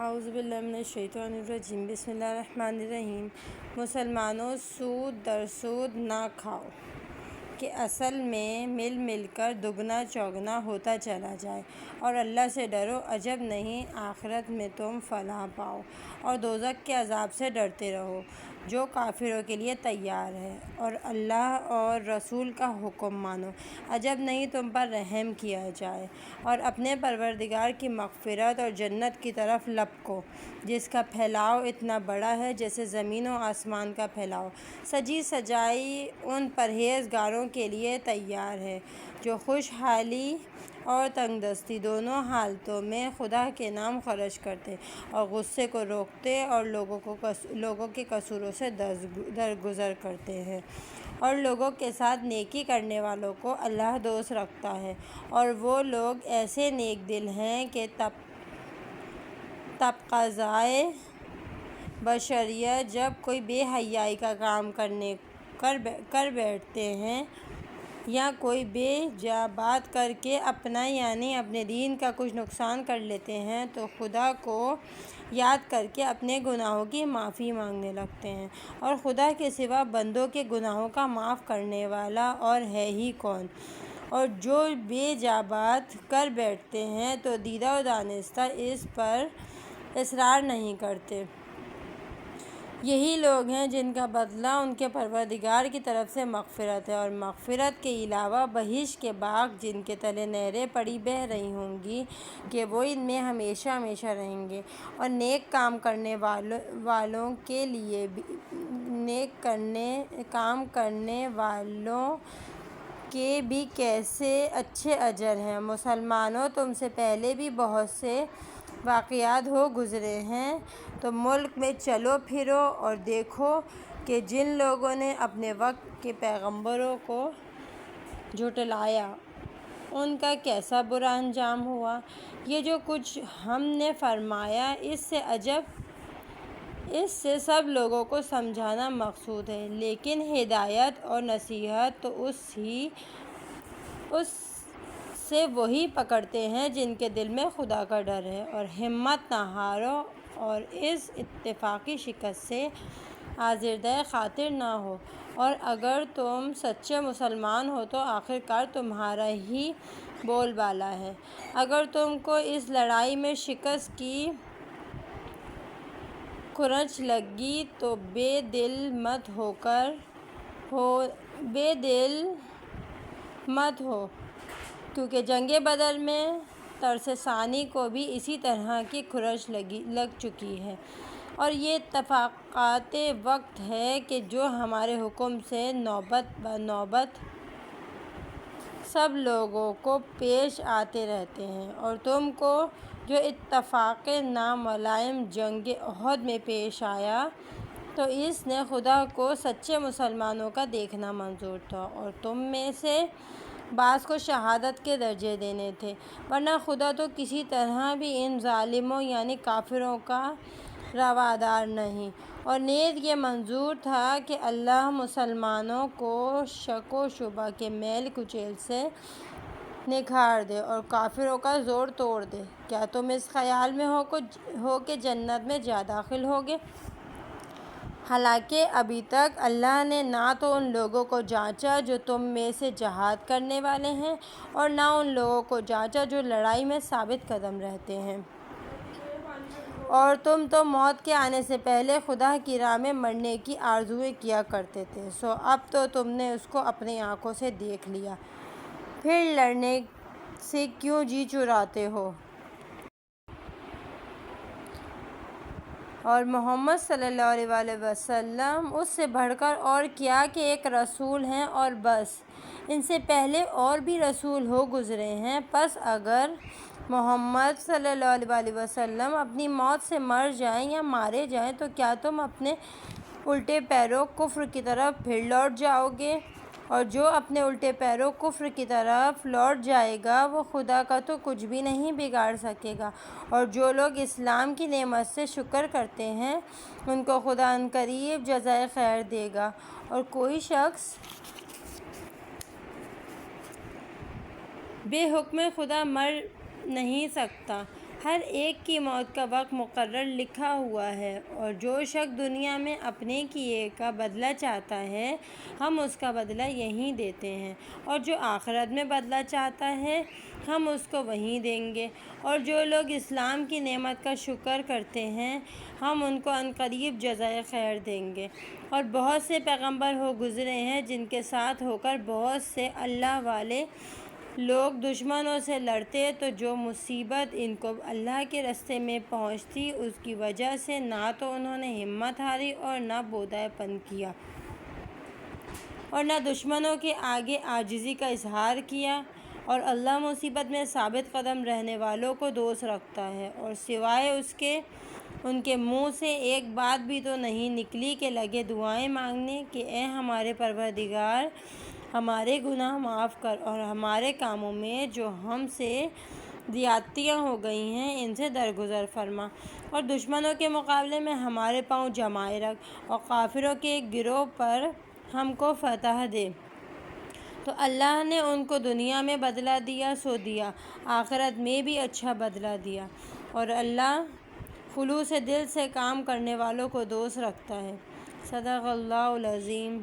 اعوذ باللہ من الشیطان الرجیم بسم اللہ الرحمن الرحیم۔ مسلمانوں سود در سود نہ کھاؤ کہ اصل میں مل مل کر دگنا چوگنا ہوتا چلا جائے، اور اللہ سے ڈرو، عجب نہیں آخرت میں تم فلاح پاؤ، اور دوزخ کے عذاب سے ڈرتے رہو جو کافروں کے لیے تیار ہے، اور اللہ اور رسول کا حکم مانو، عجب نہیں تم پر رحم کیا جائے، اور اپنے پروردگار کی مغفرت اور جنت کی طرف لپکو جس کا پھیلاؤ اتنا بڑا ہے جیسے زمین و آسمان کا پھیلاؤ، سجی سجائی ان پرہیزگاروں کے لیے تیار ہے جو خوشحالی اور تنگ دستی دونوں حالتوں میں خدا کے نام خرچ کرتے اور غصے کو روکتے اور لوگوں کے قصوروں سے درگزر کرتے ہیں، اور لوگوں کے ساتھ نیکی کرنے والوں کو اللہ دوست رکھتا ہے، اور وہ لوگ ایسے نیک دل ہیں کہ تقاضائے بشریت جب کوئی بے حیائی کا کام کر بیٹھتے ہیں یا کوئی بے جا بات کر کے اپنا یعنی اپنے دین کا کچھ نقصان کر لیتے ہیں تو خدا کو یاد کر کے اپنے گناہوں کی معافی مانگنے لگتے ہیں، اور خدا کے سوا بندوں کے گناہوں کا معاف کرنے والا اور ہے ہی کون، اور جو بے جا بات کر بیٹھتے ہیں تو دیدہ و دانستہ اس پر اصرار نہیں کرتے۔ یہی لوگ ہیں جن کا بدلہ ان کے پروردگار کی طرف سے مغفرت ہے، اور مغفرت کے علاوہ بہشت کے باغ جن کے تلے نہریں پڑی بہہ رہی ہوں گی کہ وہ ان میں ہمیشہ ہمیشہ رہیں گے، اور نیک کام کرنے والوں کے لیے بھی کیسے اچھے اجر ہیں۔ مسلمانوں تم سے پہلے بھی بہت سے واقعات ہو گزرے ہیں، تو ملک میں چلو پھرو اور دیکھو کہ جن لوگوں نے اپنے وقت کے پیغمبروں کو جھٹلایا ان کا کیسا برا انجام ہوا۔ یہ جو کچھ ہم نے فرمایا اس سے سب لوگوں کو سمجھانا مقصود ہے، لیکن ہدایت اور نصیحت تو اس سے وہی پکڑتے ہیں جن کے دل میں خدا کا ڈر ہے، اور ہمت نہ ہارو اور اس اتفاقی شکست سے آزردہ خاطر نہ ہو، اور اگر تم سچے مسلمان ہو تو آخرکار تمہارا ہی بول بالا ہے۔ اگر تم کو اس لڑائی میں شکست کی کھرچ لگی تو بے دل مت ہو، کیونکہ جنگ بدر میں ترس ثانی کو بھی اسی طرح کی کھرچ لگ چکی ہے، اور یہ اتفاقات وقت ہے کہ جو ہمارے حکم سے نوبت بہ نوبت سب لوگوں کو پیش آتے رہتے ہیں، اور تم کو جو اتفاق ناملائم جنگ احد میں پیش آیا تو اس نے خدا کو سچے مسلمانوں کا دیکھنا منظور تھا، اور تم میں سے بعض کو شہادت کے درجے دینے تھے، ورنہ خدا تو کسی طرح بھی ان ظالموں یعنی کافروں کا روادار نہیں، اور نیز یہ منظور تھا کہ اللہ مسلمانوں کو شک و شبہ کے میل کچیل سے نکھار دے اور کافروں کا زور توڑ دے۔ کیا تم اس خیال میں ہو کہ جنت میں جا داخل ہوگے؟ حالانکہ ابھی تک اللہ نے نہ تو ان لوگوں کو جانچا جو تم میں سے جہاد کرنے والے ہیں، اور نہ ان لوگوں کو جانچا جو لڑائی میں ثابت قدم رہتے ہیں، اور تم تو موت کے آنے سے پہلے خدا کی راہ میں مرنے کی آرزوئیں کیا کرتے تھے، سو اب تو تم نے اس کو اپنی آنکھوں سے دیکھ لیا، پھر لڑنے سے کیوں جی چراتے ہو؟ اور محمد صلی اللہ علیہ وسلم اس سے بڑھ کر اور کیا کہ ایک رسول ہیں اور بس، ان سے پہلے اور بھی رسول ہو گزرے ہیں، پس اگر محمد صلی اللہ علیہ وسلم اپنی موت سے مر جائیں یا مارے جائیں تو کیا تم اپنے الٹے پیروں کفر کی طرف پھر لوٹ جاؤ گے؟ اور جو اپنے الٹے پیروں کفر کی طرف لوٹ جائے گا وہ خدا کا تو کچھ بھی نہیں بگاڑ سکے گا، اور جو لوگ اسلام کی نعمت سے شکر کرتے ہیں ان کو خدا عنقریب جزائے خیر دے گا، اور کوئی شخص بے حکم خدا مر نہیں سکتا، ہر ایک کی موت کا وقت مقرر لکھا ہوا ہے، اور جو شخص دنیا میں اپنے کیے کا بدلہ چاہتا ہے ہم اس کا بدلہ یہیں دیتے ہیں، اور جو آخرت میں بدلہ چاہتا ہے ہم اس کو وہیں دیں گے، اور جو لوگ اسلام کی نعمت کا شکر کرتے ہیں ہم ان کو عنقریب جزائے خیر دیں گے۔ اور بہت سے پیغمبر ہو گزرے ہیں جن کے ساتھ ہو کر بہت سے اللہ والے لوگ دشمنوں سے لڑتے، تو جو مصیبت ان کو اللہ کے راستے میں پہنچتی اس کی وجہ سے نہ تو انہوں نے ہمت ہاری اور نہ بودائے پن کیا، اور نہ دشمنوں کے آگے عاجزی کا اظہار کیا، اور اللہ مصیبت میں ثابت قدم رہنے والوں کو دوست رکھتا ہے، اور سوائے اس کے ان کے منہ سے ایک بات بھی تو نہیں نکلی کہ لگے دعائیں مانگنے کہ اے ہمارے پروردگار، ہمارے گناہ معاف کر اور ہمارے کاموں میں جو ہم سے زیادتیاں ہو گئی ہیں ان سے درگزر فرما، اور دشمنوں کے مقابلے میں ہمارے پاؤں جمائے رکھ، اور کافروں کے ایک گروہ پر ہم کو فتح دے۔ تو اللہ نے ان کو دنیا میں بدلہ دیا سو دیا، آخرت میں بھی اچھا بدلہ دیا، اور اللہ خلوص دل سے کام کرنے والوں کو دوست رکھتا ہے۔ صدق اللہ العظیم۔